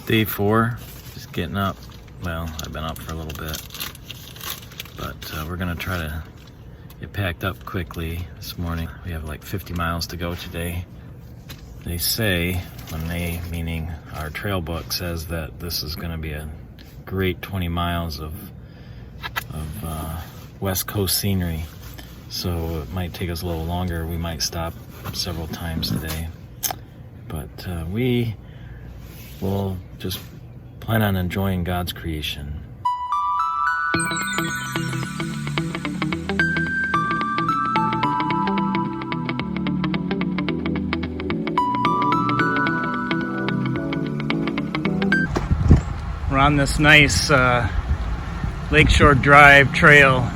Day 4, just getting up. Well, I've been up for a little bit, but we're gonna try to get packed up quickly this morning. We have like 50 miles to go today. They say, when they, meaning our trail book, says that this is gonna be a great 20 miles of West Coast scenery. So it might take us a little longer. We might stop several times today, but we will just plan on enjoying God's creation. We're on this nice Lakeshore Drive trail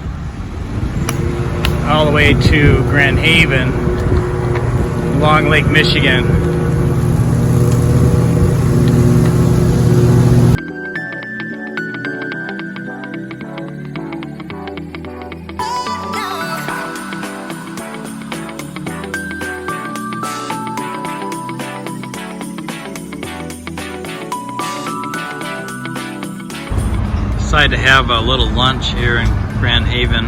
all the way to Grand Haven along Lake Michigan. Decided to have a little lunch here in Grand Haven.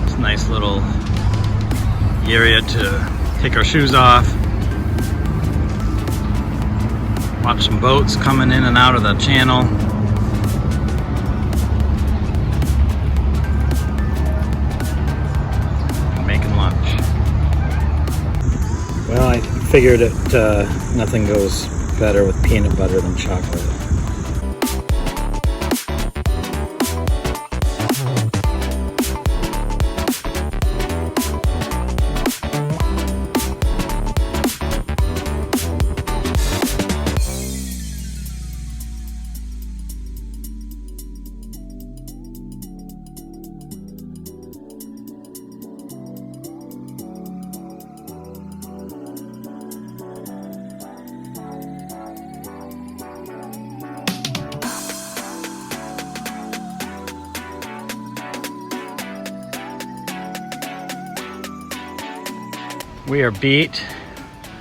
It's a nice little area to take our shoes off, watch some boats coming in and out of the channel. And making lunch. Well, I figured that nothing goes better with peanut butter than chocolate. We are beat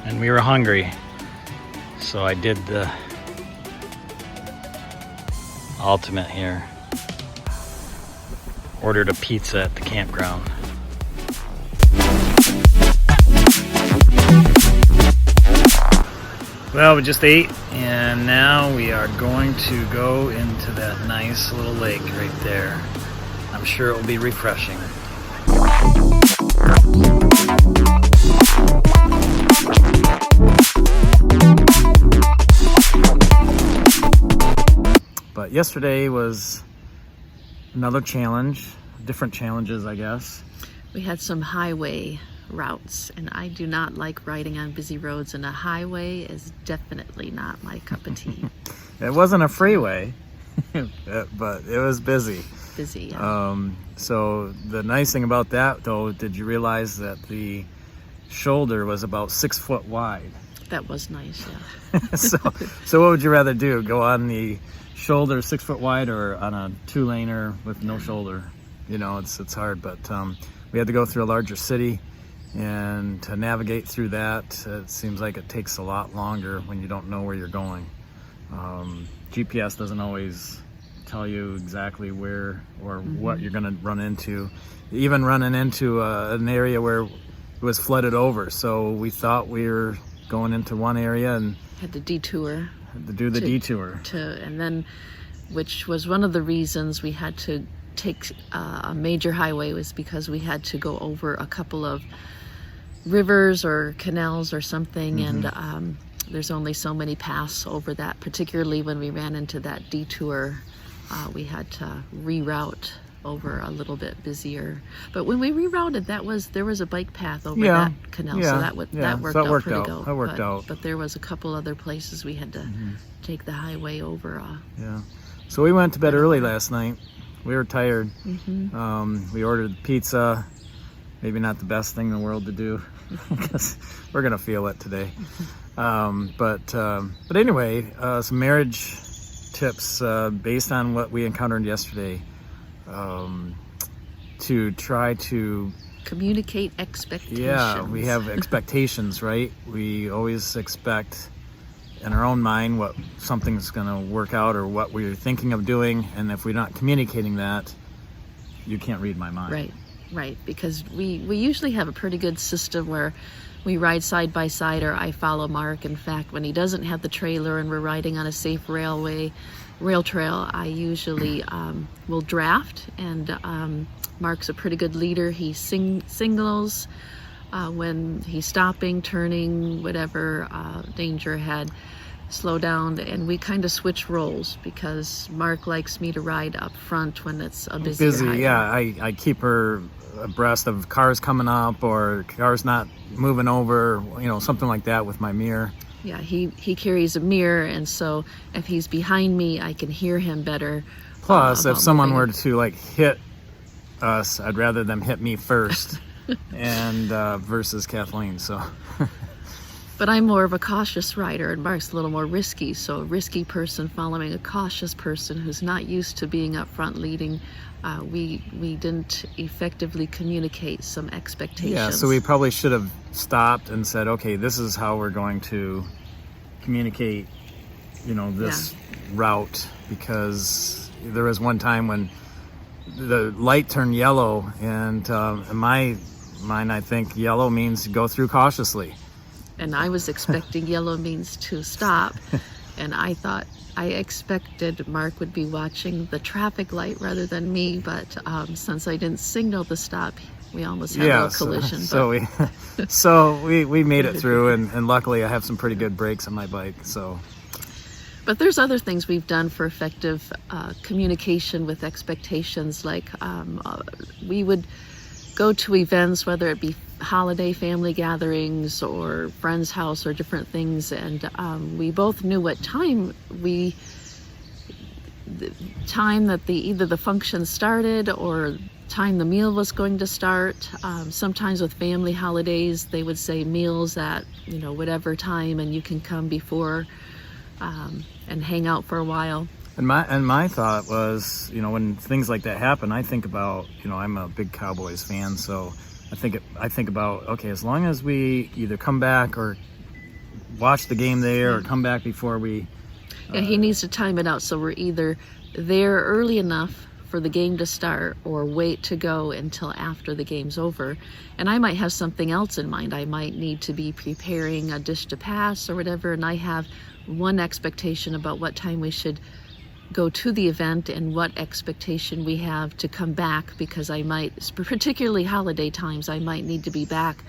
and we were hungry, so I did the ultimate here. Ordered a pizza at the campground. Well, we just ate and now we are going to go into that nice little lake right there. I'm sure it will be refreshing. But yesterday was another challenge, different challenges, I guess. We had some highway routes, and I do not like riding on busy roads, and a highway is definitely not my cup of tea. It wasn't a freeway, but it was busy. Busy, yeah. So the nice thing about that, though, did you realize that the shoulder was about 6 foot wide? That was nice, yeah. So what would you rather do? Go on the shoulder 6 foot wide or on a 2-laner with no shoulder? You know, it's hard, but we had to go through a larger city, and to navigate through that, it seems like it takes a lot longer when you don't know where you're going. GPS doesn't always tell you exactly where or what you're going to run into. Even running into an area where it was flooded over, so we thought we were going into one area and had to detour. To do the detour. And then, which was one of the reasons we had to take a major highway, was because we had to go over a couple of rivers or canals or something, and there's only so many paths over that, particularly when we ran into that detour. We had to reroute over a little bit busier, but when we rerouted, there was a bike path over that canal, so that worked out pretty good. That worked out. But there was a couple other places we had to take the highway over. So we went to bed early last night. We were tired. We ordered pizza. Maybe not the best thing in the world to do, because we're gonna feel it today. But anyway, some marriage tips based on what we encountered yesterday. To try to communicate expectations. Yeah, we have expectations, right? We always expect in our own mind what something's going to work out or what we're thinking of doing, and if we're not communicating that, you can't read my mind. Right, because we usually have a pretty good system where we ride side by side, or I follow Mark. In fact, when he doesn't have the trailer and we're riding on a safe rail trail, I usually will draft, and Mark's a pretty good leader. He signals when he's stopping, turning, whatever, danger ahead, slow down, and we kind of switch roles because Mark likes me to ride up front when it's a busy highway. Yeah, I keep her abreast of cars coming up or cars not moving over, something like that with my mirror. Yeah, he carries a mirror, and so if he's behind me, I can hear him better. Plus, if someone were to hit us, I'd rather them hit me first, and versus Kathleen. So. But I'm more of a cautious rider, and Mark's a little more risky. So a risky person following a cautious person who's not used to being up front leading. We didn't effectively communicate some expectations. Yeah, so we probably should have stopped and said, okay, this is how we're going to communicate, this route, because there was one time when the light turned yellow, and in my mind, I think yellow means go through cautiously. And I was expecting yellow means to stop, and I expected Mark would be watching the traffic light rather than me, but since I didn't signal the stop, we almost had a little collision. So we made it through, and luckily I have some pretty good brakes on my bike. But there's other things we've done for effective communication with expectations, like we would go to events, whether it be holiday family gatherings or friend's house or different things, and we both knew what time that either the function started or time the meal was going to start. Sometimes with family holidays, they would say meals at whatever time, and you can come before and hang out for a while. And my thought was, when things like that happen, I think about, I'm a big Cowboys fan, so I think about, okay, as long as we either come back or watch the game there or come back before we... Yeah, he needs to time it out, so we're either there early enough for the game to start or wait to go until after the game's over. And I might have something else in mind. I might need to be preparing a dish to pass or whatever, and I have one expectation about what time we should go to the event and what expectation we have to come back, because I might, particularly holiday times, I might need to be back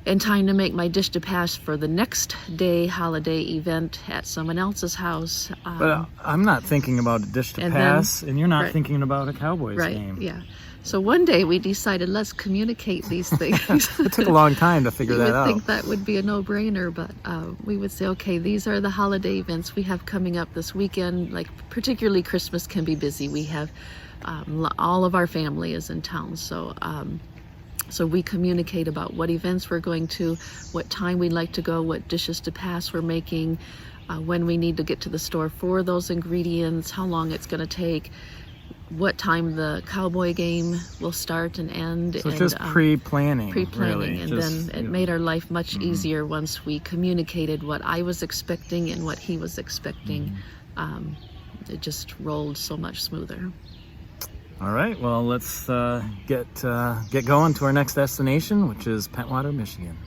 in time to make my dish to pass for the next day holiday event at someone else's house. But I'm not thinking about a dish to pass, and you're not thinking about a Cowboys game. Yeah. So one day we decided, let's communicate these things. It took a long time to figure that out. You would think that would be a no-brainer, but we would say, okay, these are the holiday events we have coming up this weekend. Like particularly Christmas can be busy. We have all of our family is in town, so we communicate about what events we're going to, what time we'd like to go, what dishes to pass we're making, when we need to get to the store for those ingredients, how long it's going to take, what time the Cowboy game will start and end. So it's just pre-planning, really. And then it made our life much easier once we communicated what I was expecting and what he was expecting. It just rolled so much smoother. All right, well, let's get going to our next destination, which is Pentwater, Michigan.